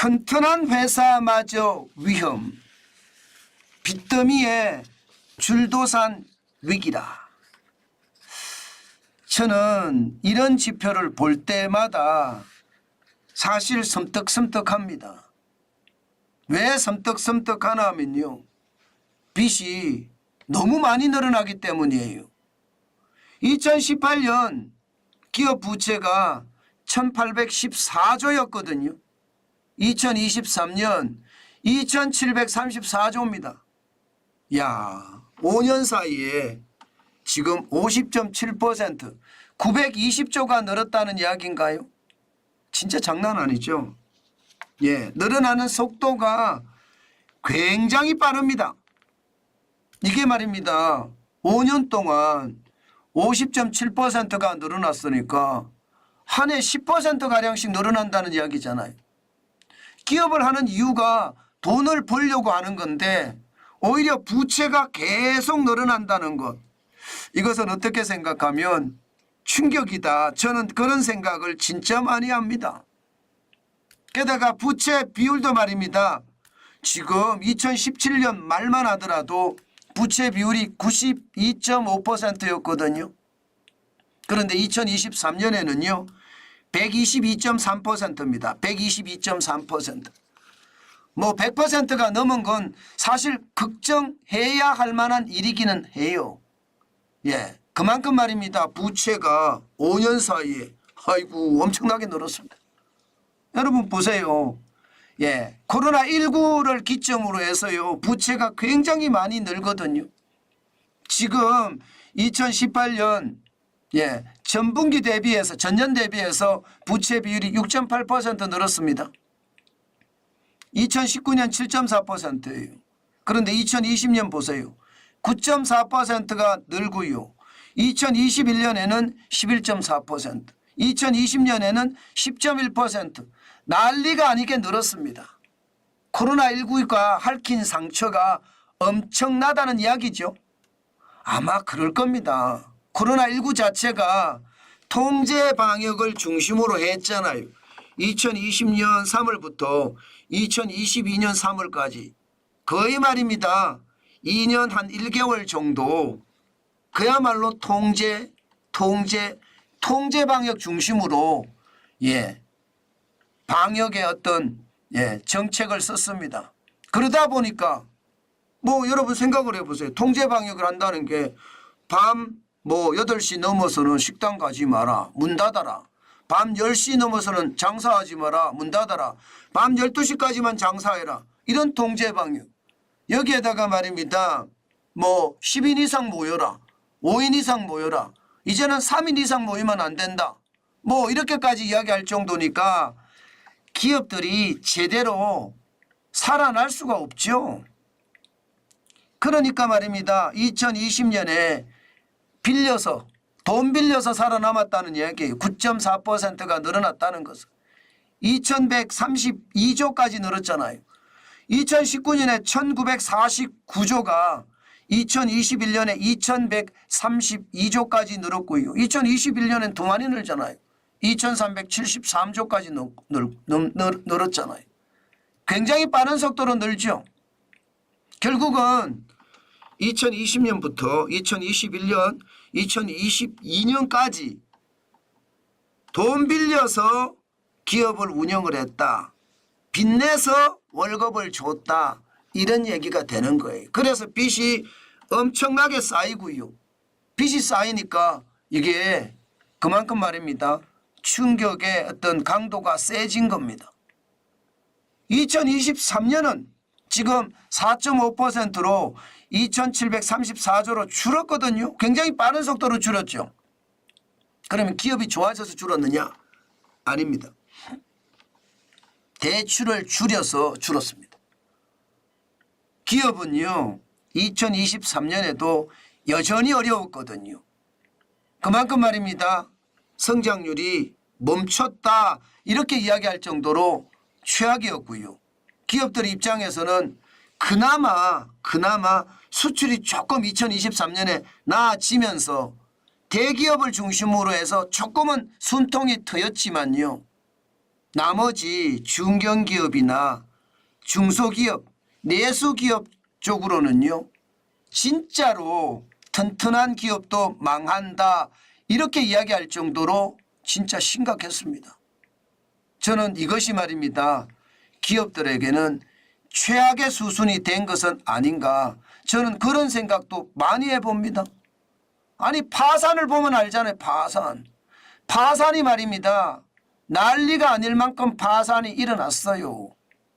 튼튼한 회사마저 위험, 빚더미에 줄도산 위기라. 저는 이런 지표를 볼 때마다 사실 섬뜩섬뜩합니다. 왜 섬뜩섬뜩하나 하면요, 빚이 너무 많이 늘어나기 때문이에요. 2018년 기업 부채가 1814조였거든요. 2023년 2734조입니다. 야, 5년 사이에 지금 50.7% 920조가 늘었다는 이야기인가요? 진짜 장난 아니죠. 예, 늘어나는 속도가 굉장히 빠릅니다. 이게 말입니다. 5년 동안 50.7%가 늘어났으니까 한 해 10%가량씩 늘어난다는 이야기잖아요. 기업을 하는 이유가 돈을 벌려고 하는 건데 오히려 부채가 계속 늘어난다는 것, 이것은 어떻게 생각하면 충격이다. 저는 그런 생각을 진짜 많이 합니다. 게다가 부채 비율도 말입니다. 지금 2017년 말만 하더라도 부채 비율이 92.5%였거든요. 그런데 2023년에는요 122.3%입니다. 122.3%. 뭐 100%가 넘은 건 사실 걱정해야 할 만한 일이기는 해요. 예, 그만큼 말입니다. 부채가 5년 사이에 아이고 엄청나게 늘었습니다. 여러분 보세요. 예, 코로나19를 기점으로 해서요 부채가 굉장히 많이 늘거든요. 지금 2018년 예, 전분기 대비해서 전년 대비해서 부채 비율이 6.8% 늘었습니다. 2019년 7.4%예요. 그런데 2020년 보세요. 9.4%가 늘고요. 2021년에는 11.4%, 2020년에는 10.1%, 난리가 아니게 늘었습니다. 코로나19가 핥힌 상처가 엄청나다는 이야기죠. 아마 그럴 겁니다. 코로나19 자체가 통제 방역을 중심으로 했잖아요. 2020년 3월부터 2022년 3월까지 거의 말입니다. 2년 한 1개월 정도 그야말로 통제 방역 중심으로 예, 방역의 어떤 예, 정책을 썼습니다. 그러다 보니까 뭐 여러분 생각을 해보세요. 통제 방역을 한다는 게 밤 뭐 8시 넘어서는 식당 가지 마라, 문 닫아라. 밤 10시 넘어서는 장사하지 마라, 문 닫아라. 밤 12시까지만 장사해라. 이런 통제 방역. 여기에다가 말입니다. 뭐 10인 이상 모여라, 5인 이상 모여라. 이제는 3인 이상 모이면 안 된다. 뭐 이렇게까지 이야기할 정도니까 기업들이 제대로 살아날 수가 없죠. 그러니까 말입니다. 2020년에 돈 빌려서 살아남았다는 이야기예요. 9.4%가 늘어났다는 것은. 2132조까지 늘었잖아요. 2019년에 1949조가 2021년에 2132조까지 늘었고요. 2021년엔 더 많이 늘잖아요. 2373조까지 늘었잖아요. 굉장히 빠른 속도로 늘죠. 결국은 2020년부터 2021년, 2022년까지 돈 빌려서 기업을 운영을 했다. 빚내서 월급을 줬다. 이런 얘기가 되는 거예요. 그래서 빚이 엄청나게 쌓이고요. 빚이 쌓이니까 이게 그만큼 말입니다. 충격의 어떤 강도가 세진 겁니다. 2023년은 지금 4.5%로 2734조로 줄었거든요. 굉장히 빠른 속도로 줄었죠. 그러면 기업이 좋아져서 줄었느냐? 아닙니다. 대출을 줄여서 줄었습니다. 기업은요 2023년에도 여전히 어려웠거든요. 그만큼 말입니다. 성장률이 멈췄다 이렇게 이야기할 정도로 최악이었고요. 기업들 입장에서는 그나마 수출이 조금 2023년에 나아지면서 대기업을 중심으로 해서 조금은 순통이 트였지만요. 나머지 중견기업이나 중소기업, 내수기업 쪽으로는요. 진짜로 튼튼한 기업도 망한다 이렇게 이야기할 정도로 진짜 심각했습니다. 저는 이것이 말입니다. 기업들에게는 최악의 수순이 된 것은 아닌가. 저는 그런 생각도 많이 해봅니다. 아니 파산을 보면 알잖아요. 파산이 말입니다. 난리가 아닐 만큼 파산이 일어났어요.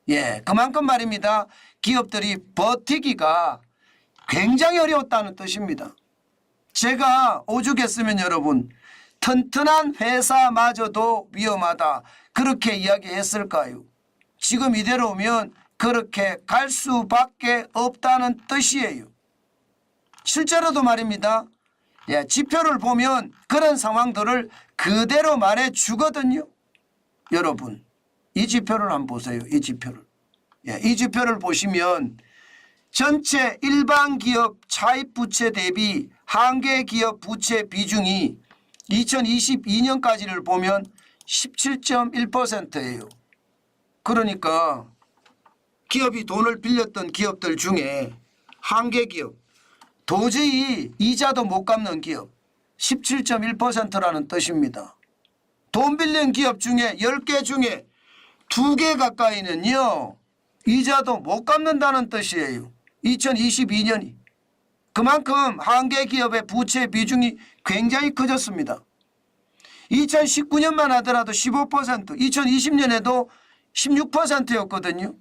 예, 그만큼 말입니다. 기업들이 버티기가 굉장히 어려웠다는 뜻입니다. 제가 오죽했으면 여러분 튼튼한 회사마저도 위험하다 그렇게 이야기했을까요? 지금 이대로 오면 그렇게 갈 수밖에 없다는 뜻이에요. 실제로도 말입니다. 예, 지표를 보면 그런 상황들을 그대로 말해 주거든요. 여러분 이 지표를 한번 보세요. 이 지표를. 예, 이 지표를 보시면 전체 일반 기업 차입 부채 대비 한계 기업 부채 비중이 2022년까지를 보면 17.1%예요. 그러니까 기업이 돈을 빌렸던 기업들 중에 한계 기업, 도저히 이자도 못 갚는 기업 17.1%라는 뜻입니다. 돈 빌린 기업 중에 10개 중에 2개 가까이는요. 이자도 못 갚는다는 뜻이에요. 2022년이. 그만큼 한계 기업의 부채 비중이 굉장히 커졌습니다. 2019년만 하더라도 15%, 2020년에도 16%였거든요.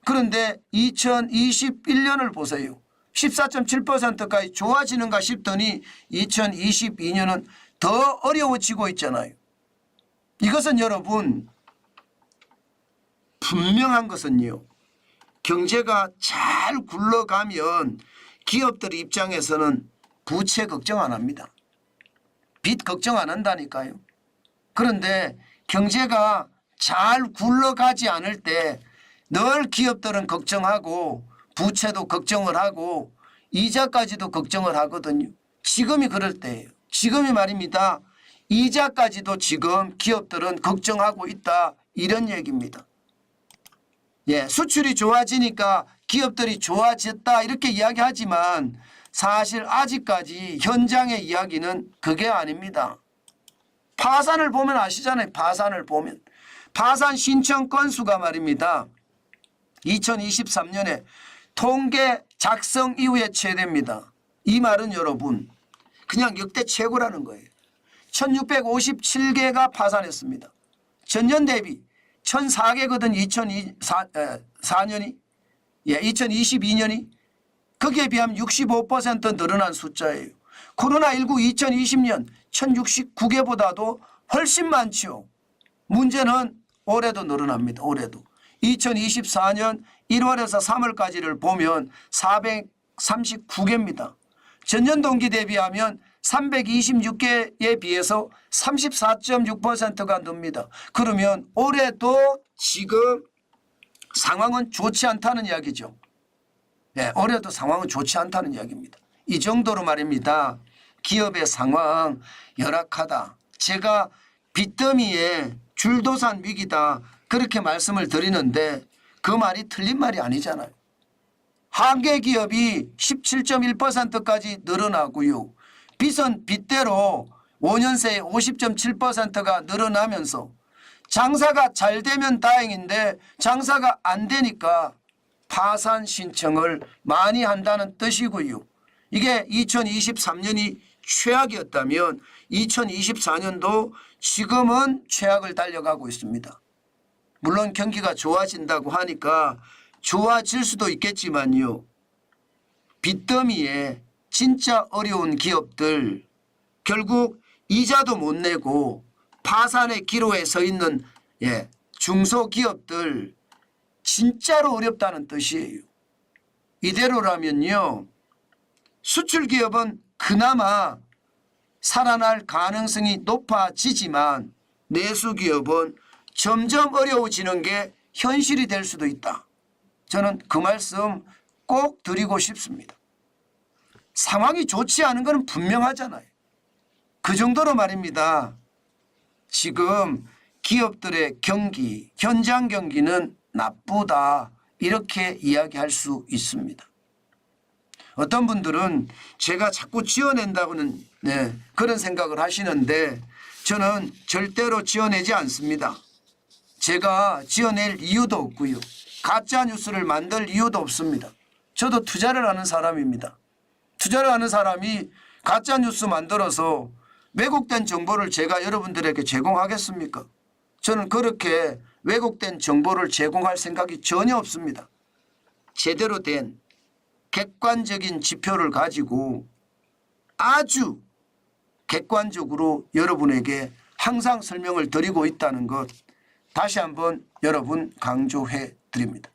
그런데 2021년을 보세요. 14.7%까지 좋아지는가 싶더니 2022년은 더 어려워지고 있잖아요. 이것은 여러분 분명한 것은요. 경제가 잘 굴러가면 기업들 입장에서는 부채 걱정 안 합니다. 빚 걱정 안 한다니까요. 그런데 경제가 잘 굴러가지 않을 때 늘 기업들은 걱정하고 부채도 걱정을 하고 이자까지도 걱정을 하거든요. 지금이 그럴 때예요. 지금이 말입니다. 이자까지도 지금 기업들은 걱정하고 있다 이런 얘기입니다. 예, 수출이 좋아지니까 기업들이 좋아졌다 이렇게 이야기하지만 사실 아직까지 현장의 이야기는 그게 아닙니다. 파산을 보면 아시잖아요. 파산을 보면. 파산 신청 건수가 말입니다. 2023년에 통계 작성 이후에 최대입니다. 이 말은 여러분 그냥 역대 최고라는 거예요. 1657개가 파산했습니다. 전년 대비 1004개거든 2024년이. 예, 2022년이. 거기에 비하면 65% 늘어난 숫자예요. 코로나19 2020년 1069개보다도 훨씬 많죠. 문제는 올해도 늘어납니다. 올해도. 2024년 1월에서 3월까지를 보면 439개입니다. 전년 동기 대비하면 326개에 비해서 34.6%가 늡니다. 그러면 올해도 지금 상황은 좋지 않다는 이야기죠. 네, 올해도 상황은 좋지 않다는 이야기입니다. 이 정도로 말입니다. 기업의 상황 열악하다. 제가 빚더미에 줄도산 위기다 그렇게 말씀을 드리는데 그 말이 틀린 말이 아니잖아요. 한계 기업이 17.1%까지 늘어나고요. 빚은 빚대로 5년 새에 50.7%가 늘어나면서 장사가 잘 되면 다행인데 장사가 안 되니까 파산 신청을 많이 한다는 뜻이고요. 이게 2023년이 최악이었다면 2024년도 지금은 최악을 달려가고 있습니다. 물론 경기가 좋아진다고 하니까 좋아질 수도 있겠지만요. 빚더미에 진짜 어려운 기업들 결국 이자도 못 내고 파산의 기로에 서 있는 중소기업들 진짜로 어렵다는 뜻이에요. 이대로라면요. 수출기업은 그나마 살아날 가능성이 높아지지만 내수기업은 점점 어려워지는 게 현실이 될 수도 있다. 저는 그 말씀 꼭 드리고 싶습니다. 상황이 좋지 않은 건 분명하잖아요. 그 정도로 말입니다. 지금 기업들의 경기, 현장 경기는 나쁘다 이렇게 이야기할 수 있습니다. 어떤 분들은 제가 자꾸 지어낸다고는 그런 생각을 하시는데 저는 절대로 지어내지 않습니다. 제가 지어낼 이유도 없고요. 가짜 뉴스를 만들 이유도 없습니다. 저도 투자를 하는 사람입니다. 투자를 하는 사람이 가짜 뉴스 만들어서 왜곡된 정보를 제가 여러분들에게 제공하겠습니까? 저는 그렇게 왜곡된 정보를 제공할 생각이 전혀 없습니다. 제대로 된 객관적인 지표를 가지고 아주 객관적으로 여러분에게 항상 설명을 드리고 있다는 것 다시 한번 여러분 강조해 드립니다.